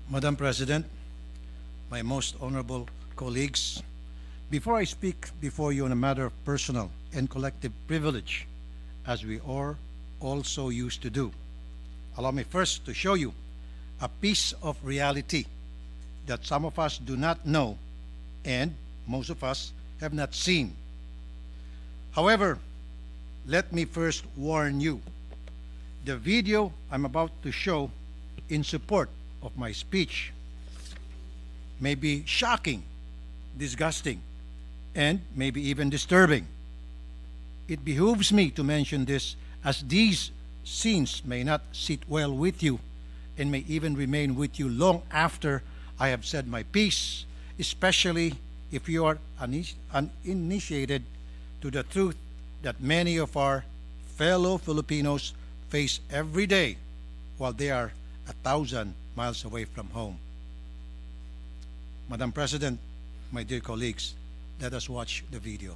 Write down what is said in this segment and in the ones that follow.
Madam President, my most honorable colleagues, before I speak before you on a matter of personal and collective privilege, as we are also used to do, allow me first to show you a piece of reality that some of us do not know and most of us have not seen. However, let me first warn you. The video I'm about to show in support of my speech may be shocking, disgusting, and maybe even disturbing. It behooves me to mention this as these scenes may not sit well with you and may even remain with you long after I have said my piece, especially if you are uninitiated to the truth that many of our fellow Filipinos face every day while they are 1,000 miles away from home. Madam President, my dear colleagues, let us watch the video.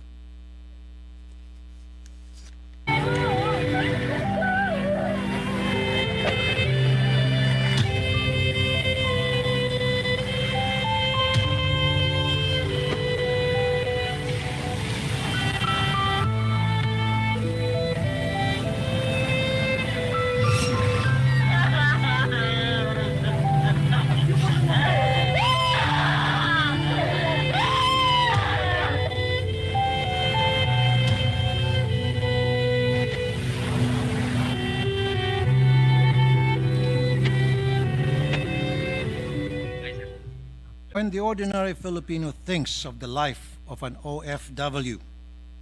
When the ordinary Filipino thinks of the life of an OFW,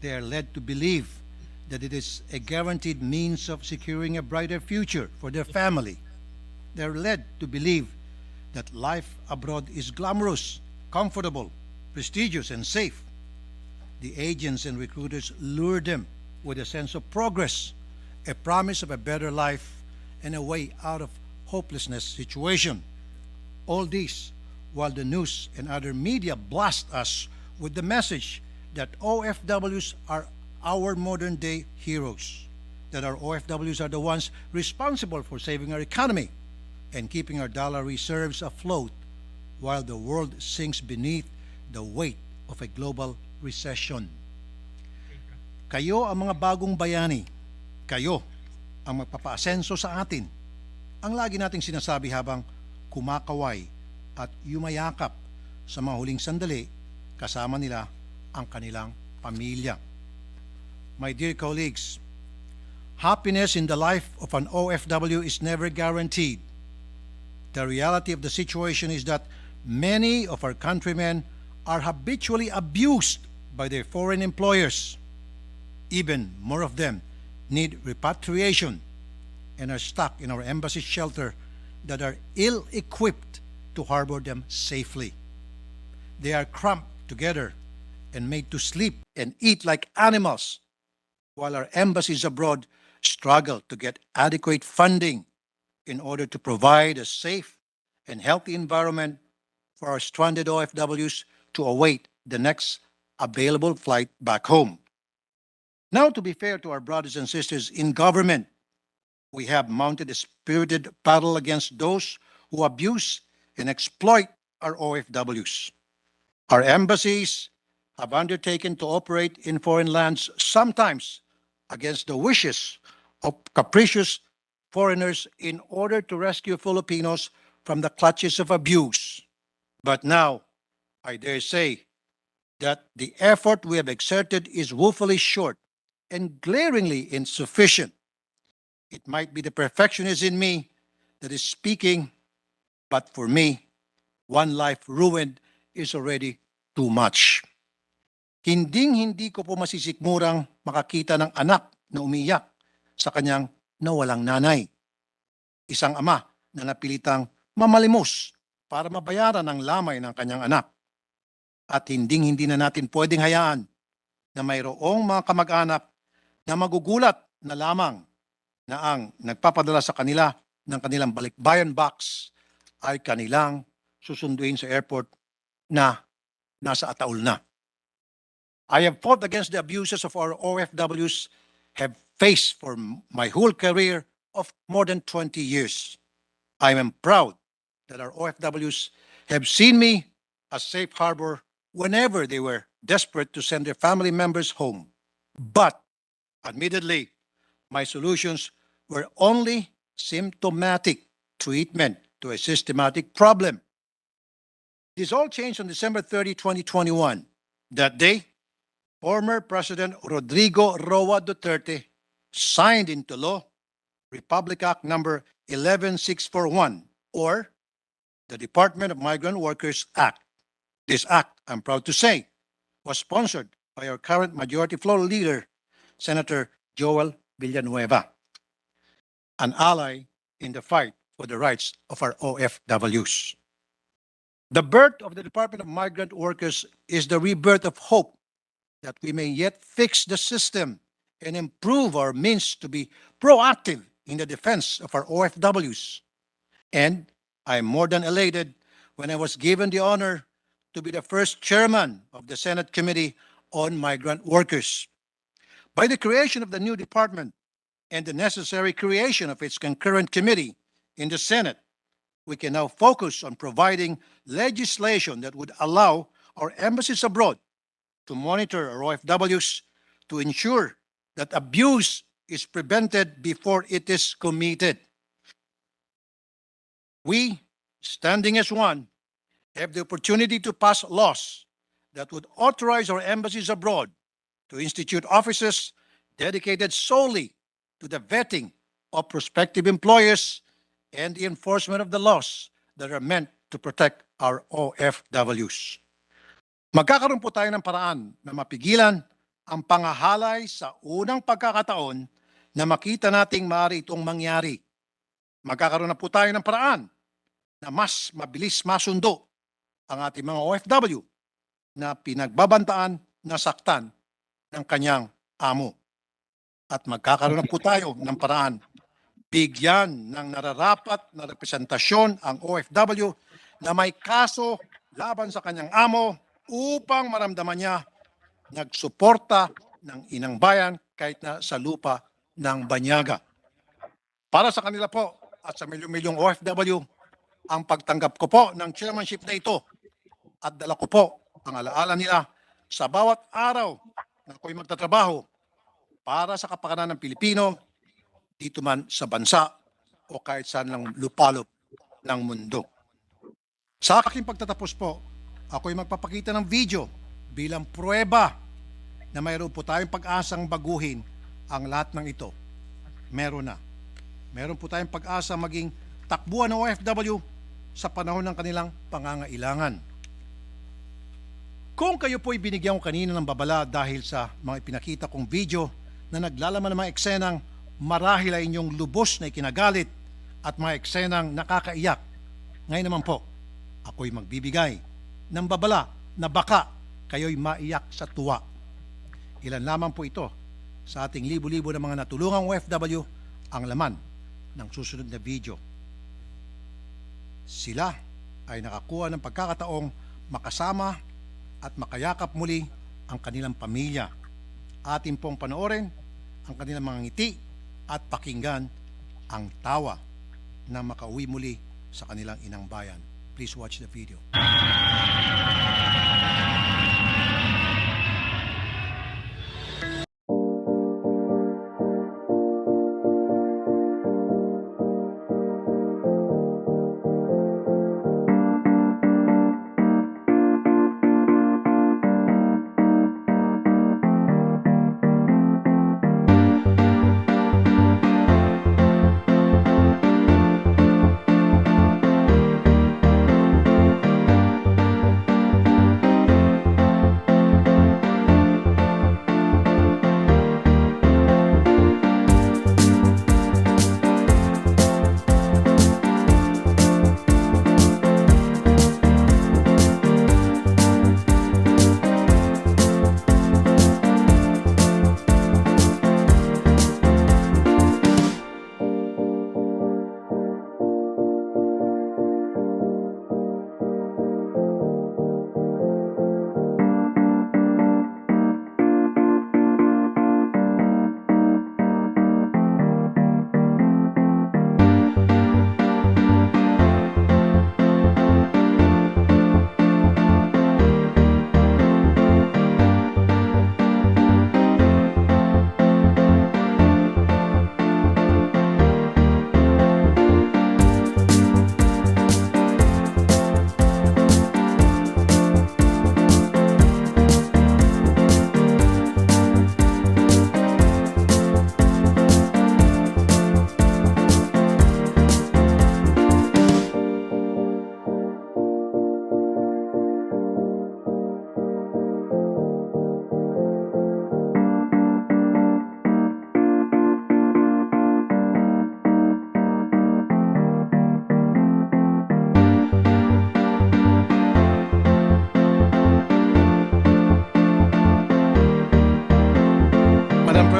they are led to believe that it is a guaranteed means of securing a brighter future for their family. They are led to believe that life abroad is glamorous, comfortable, prestigious, and safe. The agents and recruiters lure them with a sense of progress, a promise of a better life, and a way out of hopelessness situation. All these while the news and other media blast us with the message that OFWs are our modern day heroes, that our OFWs are the ones responsible for saving our economy and keeping our dollar reserves afloat while the world sinks beneath the weight of a global recession. Kayo ang mga bagong bayani. Kayo ang magpapaasenso sa atin. Ang lagi nating sinasabi habang kumakaway at yumayakap sa mga huling sandali kasama nila ang kanilang pamilya. My dear colleagues, happiness in the life of an OFW is never guaranteed. The reality of the situation is that many of our countrymen are habitually abused by their foreign employers. Even more of them need repatriation and are stuck in our embassy shelter that are ill-equipped to harbor them safely. They are cramped together and made to sleep and eat like animals, while our embassies abroad struggle to get adequate funding in order to provide a safe and healthy environment for our stranded OFWs to await the next available flight back home. Now, to be fair to our brothers and sisters in government, we have mounted a spirited battle against those who abuse and exploit our OFWs. Our embassies have undertaken to operate in foreign lands, sometimes against the wishes of capricious foreigners in order to rescue Filipinos from the clutches of abuse. But now, I dare say that the effort we have exerted is woefully short and glaringly insufficient. It might be the perfectionist in me that is speaking, but for me, one life ruined is already too much. Hinding-hindi ko po masisikmurang makakita ng anak na umiyak sa kanyang nawalang nanay. Isang ama na napilitang mamalimos para mabayaran ang lamay ng kanyang anak. At hinding-hindi na natin pwedeng hayaan na mayroong mga kamag-anak na magugulat na lamang na ang nagpapadala sa kanila ng kanilang balikbayan box ay kanilang susunduin sa airport na nasa ataol na. I have fought against the abuses of our OFWs, have faced for my whole career of more than 20 years. I am proud that our OFWs have seen me as safe harbor whenever they were desperate to send their family members home. But admittedly, my solutions were only symptomatic treatment to a systematic problem. This all changed on December 30, 2021. That day, former President Rodrigo Roa Duterte signed into law Republic Act number 11641, or the Department of Migrant Workers Act. This act, I'm proud to say, was sponsored by our current majority floor leader, Senator Joel Villanueva, an ally in the fight for the rights of our OFWs. The birth of the Department of Migrant Workers is the rebirth of hope that we may yet fix the system and improve our means to be proactive in the defense of our OFWs. And I'm more than elated when I was given the honor to be the first chairman of the Senate Committee on Migrant Workers. By the creation of the new department and the necessary creation of its concurrent committee in the Senate, we can now focus on providing legislation that would allow our embassies abroad to monitor our OFWs to ensure that abuse is prevented before it is committed. We, standing as one, have the opportunity to pass laws that would authorize our embassies abroad to institute offices dedicated solely to the vetting of prospective employers and the enforcement of the laws that are meant to protect our OFWs. Magkakaroon po tayo ng paraan na mapigilan ang pangahalay sa unang pagkakataon na makita nating maaari itong mangyari. Magkakaroon na po tayo ng paraan na mas mabilis masundo ang ating mga OFW na pinagbabantaan na saktan ng kanyang amo. At magkakaroon na po tayo ng paraan bigyan ng nararapat na representasyon ang OFW na may kaso laban sa kanyang amo upang maramdaman niya nagsuporta ng inang bayan kahit na sa lupa ng banyaga. Para sa kanila po at sa milyong-milyong OFW, ang pagtanggap ko po ng chairmanship na ito at dala ko po ang alaala nila sa bawat araw na ako'y magtatrabaho para sa kapakanan ng Pilipino dito man sa bansa o kahit saan lang lupalop ng mundo. Sa aking pagtatapos po, ako'y magpapakita ng video bilang pruweba na mayroon po tayong pag-asang baguhin ang lahat ng ito. Meron na. Meron po tayong pag-asa maging takbuhan ng OFW sa panahon ng kanilang pangangailangan. Kung kayo po'y binigyan ko kanina ng babala dahil sa mga ipinakita kong video na naglalaman ng mga eksenang marahil ay inyong lubos na ikinagalit at mga eksenang nakakaiyak, ngayon naman po, ako'y magbibigay ng babala na baka kayo'y maiyak sa tuwa. Ilan lamang po ito sa ating libo-libo ng mga natulungang OFW ang laman ng susunod na video. Sila ay nakakuha ng pagkakataong makasama at makayakap muli ang kanilang pamilya. Atin pong panoorin ang kanilang mga ngiti at pakinggan ang tawa na makauwi muli sa kanilang inang bayan. Please watch the video.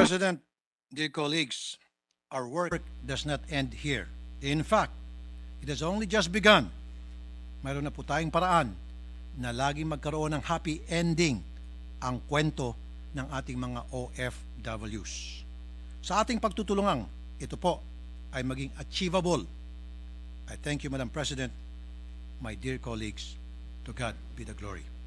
President, dear colleagues, our work does not end here. In fact, it has only just begun. Mayroon na po tayong paraan na laging magkaroon ng happy ending ang kwento ng ating mga OFWs. Sa ating pagtutulungan, ito po ay maging achievable. I thank you, Madam President, my dear colleagues. To God be the glory.